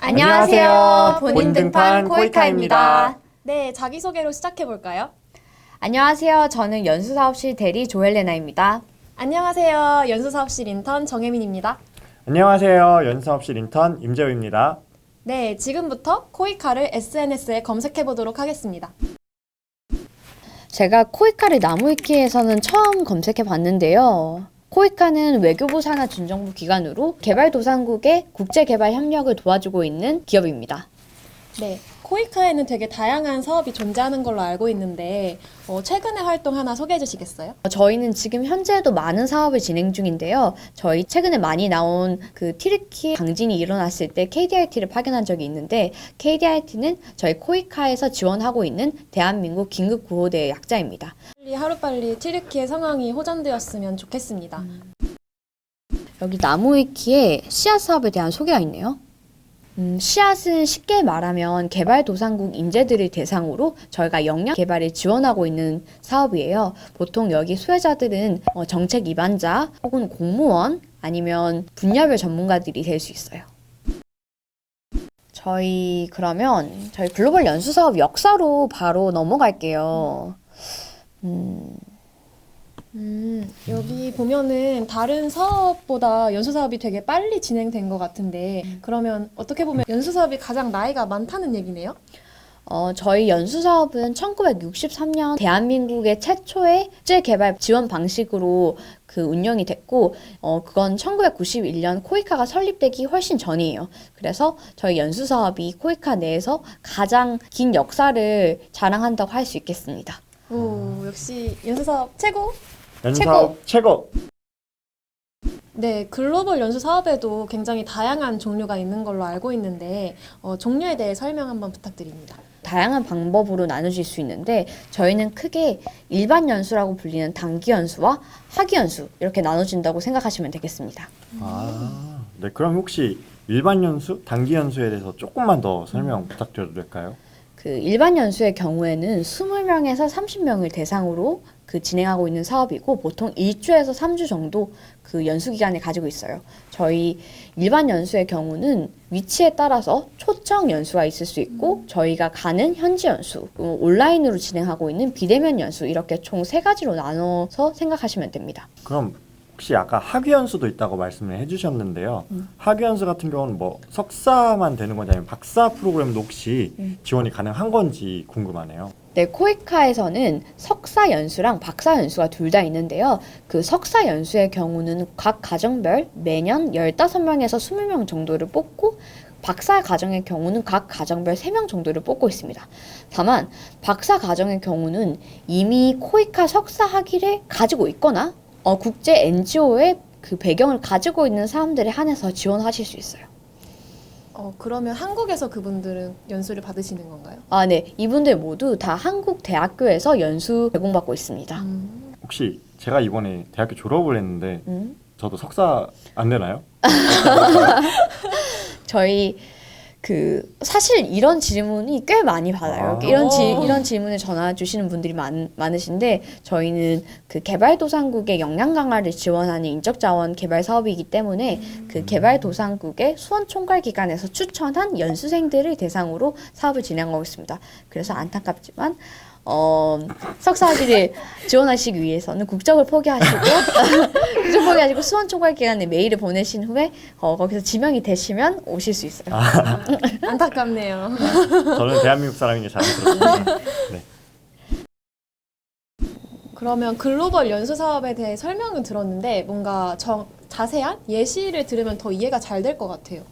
안녕하세요. 본인 등판 코이카입니다. 네, 자기소개로 시작해볼까요? 안녕하세요. 저는 연수사업실 대리 조헬레나입니다. 안녕하세요. 연수사업실 인턴 정혜민입니다. 안녕하세요. 연수사업실 인턴 임재우입니다. 네, 지금부터 코이카를 SNS에 검색해보도록 하겠습니다. 제가 코이카를 나무위키에서는 처음 검색해 봤는데요. 코이카는 외교부 산하 준정부 기관으로 개발도상국의 국제개발 협력을 도와주고 있는 기업입니다. 네, 코이카에는 되게 다양한 사업이 존재하는 걸로 알고 있는데 최근의 활동 하나 소개해 주시겠어요? 저희는 지금 현재도 많은 사업을 진행 중인데요. 저희 최근에 많이 나온 그 튀르키 강진이 일어났을 때 KDRT를 파견한 적이 있는데 KDRT는 저희 코이카에서 지원하고 있는 대한민국 긴급구호대의 약자입니다. 하루빨리 튀르키의 상황이 호전되었으면 좋겠습니다. 여기 나무위키에 씨앗 사업에 대한 소개가 있네요. 씨앗은 쉽게 말하면 개발도상국 인재들을 대상으로 저희가 역량 개발을 지원하고 있는 사업이에요. 보통 여기 수혜자들은 정책 입안자 혹은 공무원 아니면 분야별 전문가들이 될 수 있어요. 그러면 저희 글로벌 연수사업 역사로 바로 넘어갈게요. 여기 보면은 다른 사업보다 연수사업이 되게 빨리 진행된 것 같은데 그러면 어떻게 보면 연수사업이 가장 나이가 많다는 얘기네요? 저희 연수사업은 1963년 대한민국의 최초의 국제개발 지원 방식으로 운영이 됐고, 그건 1991년 코이카가 설립되기 훨씬 전이에요. 그래서 저희 연수사업이 코이카 내에서 가장 긴 역사를 자랑한다고 할 수 있겠습니다. 오, 역시 연수사업 최고! 연수사업 최고! 네, 글로벌 연수 사업에도 굉장히 다양한 종류가 있는 걸로 알고 있는데 종류에 대해 설명 한번 부탁드립니다. 다양한 방법으로 나눠질 수 있는데 저희는 크게 일반 연수라고 불리는 단기 연수와 하기 연수 이렇게 나눠진다고 생각하시면 되겠습니다. 네, 그럼 혹시 일반 연수, 단기 연수에 대해서 조금만 더 설명 부탁드려도 될까요? 일반 연수의 경우에는 20명에서 30명을 대상으로 진행하고 있는 사업이고 보통 1주에서 3주 정도 연수 기간을 가지고 있어요. 저희 일반 연수의 경우는 위치에 따라서 초청 연수가 있을 수 있고 저희가 가는 현지 연수, 온라인으로 진행하고 있는 비대면 연수 이렇게 총 3가지로 나눠서 생각하시면 됩니다. 그럼 혹시 아까 학위 연수도 있다고 말씀을 해주셨는데요. 학위 연수 같은 경우는 뭐 석사만 되는 건지 아니면 박사 프로그램도 혹시 지원이 가능한 건지 궁금하네요. 네, 코이카에서는 석사 연수랑 박사 연수가 둘 다 있는데요. 석사 연수의 경우는 각 가정별 매년 15명에서 20명 정도를 뽑고 박사 과정의 경우는 각 가정별 3명 정도를 뽑고 있습니다. 다만 박사 과정의 경우는 이미 코이카 석사 학위를 가지고 있거나 국제 NGO의 배경을 가지고 있는 사람들에 한해서 지원하실 수 있어요. 그러면 한국에서 그분들은 연수를 받으시는 건가요? 네. 이분들 모두 다 한국 대학교에서 연수 제공받고 있습니다. 혹시 제가 이번에 대학교 졸업을 했는데 저도 석사 안 되나요? 저희 사실 이런 질문이 꽤 많이 받아요. 이런 질문을 전화 주시는 분들이 많으신데 저희는 개발도상국의 역량 강화를 지원하는 인적자원 개발 사업이기 때문에 개발도상국의 수원총괄기관에서 추천한 연수생들을 대상으로 사업을 진행하고 있습니다. 그래서 안타깝지만 석사학위를 지원하시기 위해서는 국적을 포기하시고 수원총괄기관에 메일을 보내신 후에 거기서 지명이 되시면 오실 수 있어요. 안타깝네요. 저는 대한민국 사람인 게 자랑스럽습니다. 네. 그러면 글로벌 연수 사업에 대해 설명은 들었는데 뭔가 자세한 예시를 들으면 더 이해가 잘 될 것 같아요.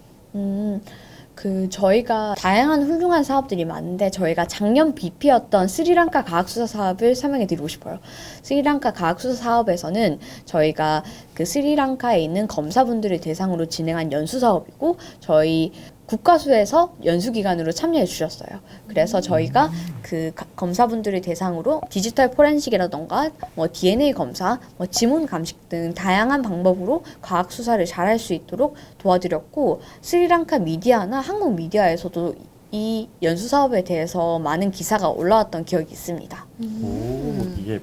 저희가 다양한 훌륭한 사업들이 많은데 저희가 작년 BP였던 스리랑카 과학수사 사업을 설명해 드리고 싶어요. 스리랑카 과학수사 사업에서는 저희가 스리랑카에 있는 검사분들을 대상으로 진행한 연수 사업이고 저희 국가수에서 연수기관으로 참여해 주셨어요. 그래서 저희가 검사분들을 대상으로 디지털 포렌식이라던가 DNA 검사, 지문 감식 등 다양한 방법으로 과학 수사를 잘할 수 있도록 도와드렸고 스리랑카 미디어나 한국 미디어에서도 이 연수 사업에 대해서 많은 기사가 올라왔던 기억이 있습니다. 이게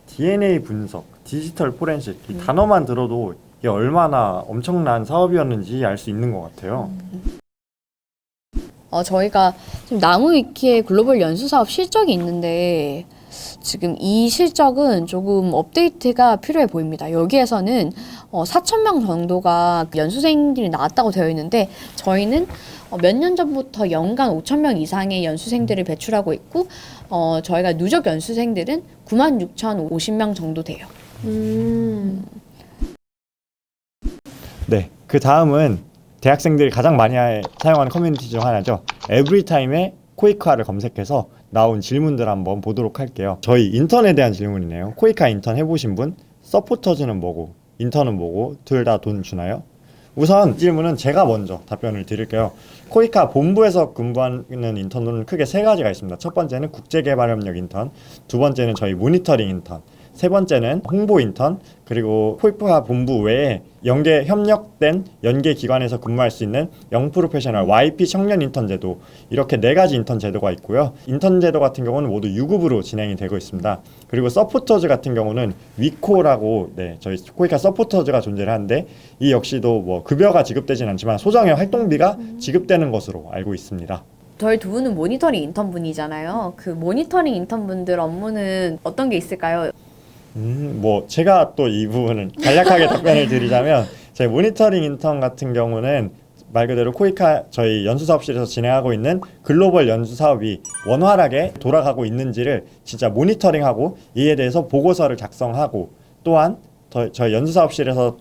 DNA 분석, 디지털 포렌식 이 단어만 들어도 이게 얼마나 엄청난 사업이었는지 알 수 있는 것 같아요. 저희가 지금 나무위키의 글로벌 연수사업 실적이 있는데 지금 이 실적은 조금 업데이트가 필요해 보입니다. 여기에서는 4,000명 정도가 연수생들이 나왔다고 되어 있는데 저희는 몇 년 전부터 연간 5,000명 이상의 연수생들을 배출하고 있고 저희가 누적 연수생들은 96,050명 정도 돼요. 네, 그 다음은 대학생들이 가장 많이 사용하는 커뮤니티 중 하나죠. 에브리타임의 코이카를 검색해서 나온 질문들 한번 보도록 할게요. 저희 인턴에 대한 질문이네요. 코이카 인턴 해보신 분? 서포터즈는 뭐고 인턴은 뭐고 둘 다 돈 주나요? 우선 이 질문은 제가 먼저 답변을 드릴게요. 코이카 본부에서 근무하는 인턴은 크게 세 가지가 있습니다. 첫 번째는 국제개발협력 인턴, 두 번째는 저희 모니터링 인턴, 세 번째는 홍보 인턴, 그리고 코이카 본부 외에 연계 협력된 연계 기관에서 근무할 수 있는 영프로페셔널 YP 청년 인턴 제도, 이렇게 네 가지 인턴 제도가 있고요. 인턴 제도 같은 경우는 모두 유급으로 진행이 되고 있습니다. 그리고 서포터즈 같은 경우는 위코라고 저희 코이카 서포터즈가 존재를 하는데 이 역시도 뭐 급여가 지급되진 않지만 소정의 활동비가 지급되는 것으로 알고 있습니다. 저희 두 분은 모니터링 인턴분이잖아요. 그 모니터링 인턴분들 업무는 어떤 게 있을까요? 뭐 제가 또 이 부분을 간략하게 답변을 드리자면 저희 모니터링 인턴 같은 경우는 말 그대로 코이카 저희 연수사업실에서 진행하고 있는 글로벌 연수사업이 원활하게 돌아가고 있는지를 진짜 모니터링하고 이에 대해서 보고서를 작성하고 또한 저희 연수사업실에서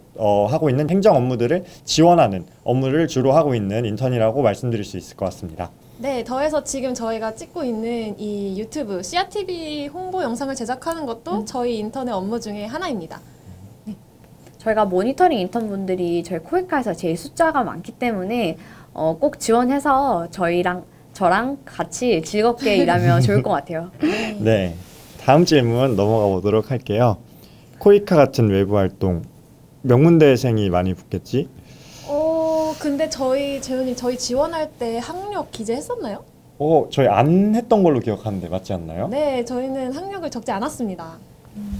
하고 있는 행정 업무들을 지원하는 업무를 주로 하고 있는 인턴이라고 말씀드릴 수 있을 것 같습니다. 네, 더해서 지금 저희가 찍고 있는 이 유튜브 CRTV 홍보 영상을 제작하는 것도 저희 인턴의 업무 중에 하나입니다. 저희가 모니터링 인턴분들이 저희 코이카에서 제일 숫자가 많기 때문에 꼭 지원해서 저랑 같이 즐겁게 일하면 좋을 것 같아요. 네, 다음 질문 넘어가 보도록 할게요. 코이카 같은 외부 활동 명문대생이 많이 붙겠지? 근데 재훈님 저희 지원할 때 학력 기재했었나요? 저희 안 했던 걸로 기억하는데 맞지 않나요? 네, 저희는 학력을 적지 않았습니다.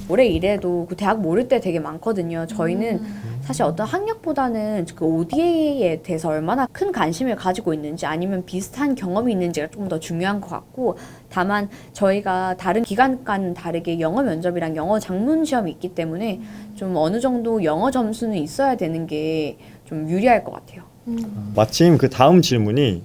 올해 이래도 그 대학 모를 때 되게 많거든요. 저희는 사실 어떤 학력보다는 그 ODA에 대해서 얼마나 큰 관심을 가지고 있는지 아니면 비슷한 경험이 있는지가 조금 더 중요한 것 같고, 다만 저희가 다른 기관과는 다르게 영어 면접이랑 영어 장문 시험이 있기 때문에 좀 어느 정도 영어 점수는 있어야 되는 게 좀 유리할 것 같아요. 마침 그 다음 질문이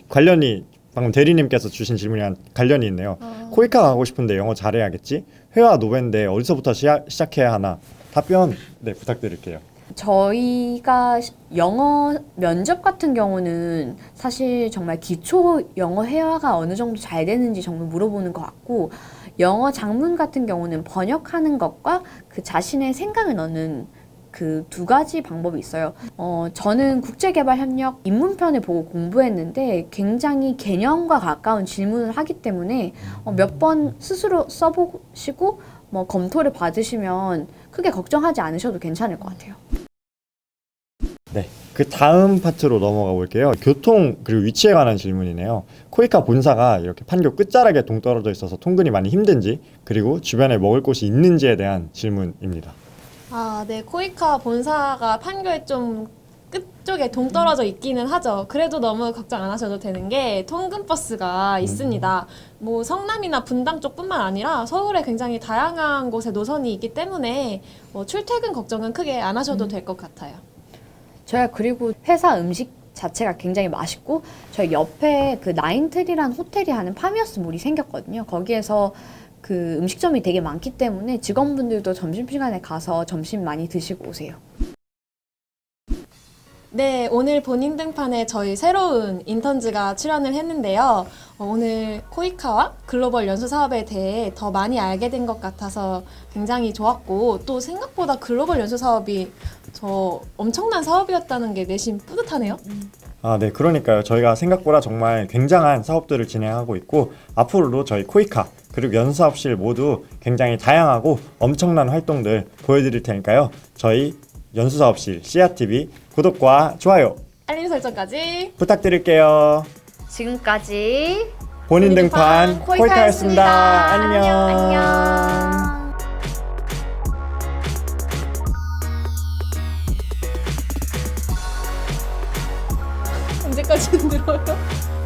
관련이 방금 대리님께서 주신 질문이랑 관련이 있네요. 코이카 가고 싶은데 영어 잘해야겠지? 회화 노벤데 어디서부터 시작해야 하나? 답변 부탁드릴게요. 저희가 영어 면접 같은 경우는 사실 정말 기초 영어 회화가 어느 정도 잘 되는지 정말 물어보는 것 같고, 영어 장문 같은 경우는 번역하는 것과 그 자신의 생각을 넣는 그 두 가지 방법이 있어요. 저는 국제개발협력 입문편을 보고 공부했는데 굉장히 개념과 가까운 질문을 하기 때문에 몇 번 스스로 써보시고 검토를 받으시면 크게 걱정하지 않으셔도 괜찮을 것 같아요. 네, 그 다음 파트로 넘어가 볼게요. 교통 그리고 위치에 관한 질문이네요. 코이카 본사가 이렇게 판교 끝자락에 동떨어져 있어서 통근이 많이 힘든지, 그리고 주변에 먹을 곳이 있는지에 대한 질문입니다. 네, 코이카 본사가 판교에 좀 끝쪽에 동떨어져 있기는 하죠. 그래도 너무 걱정 안 하셔도 되는 게 통근버스가 있습니다. 뭐 성남이나 분당 쪽뿐만 아니라 서울에 굉장히 다양한 곳에 노선이 있기 때문에 출퇴근 걱정은 크게 안 하셔도 될 것 같아요. 저희가 그리고 회사 음식 자체가 굉장히 맛있고, 저희 옆에 그 나인트리라는 호텔이 하는 파미어스몰이 생겼거든요. 거기에서 그 음식점이 되게 많기 때문에 직원분들도 점심시간에 가서 점심 많이 드시고 오세요. 네, 오늘 본인 등판에 저희 새로운 인턴즈가 출연을 했는데요. 오늘 코이카와 글로벌 연수 사업에 대해 더 많이 알게 된 것 같아서 굉장히 좋았고, 또 생각보다 글로벌 연수 사업이 엄청난 사업이었다는 게 내심 뿌듯하네요. 네, 그러니까요. 저희가 생각보다 정말 굉장한 사업들을 진행하고 있고, 앞으로도 저희 코이카 그리고 연수사업실 모두 굉장히 다양하고 엄청난 활동들 보여드릴 테니까요. 저희 연수사업실 CRTV 구독과 좋아요, 알림 설정까지 부탁드릴게요. 지금까지 본인 등판 코이카였습니다. 안녕. 안녕. 언제까지 들어요?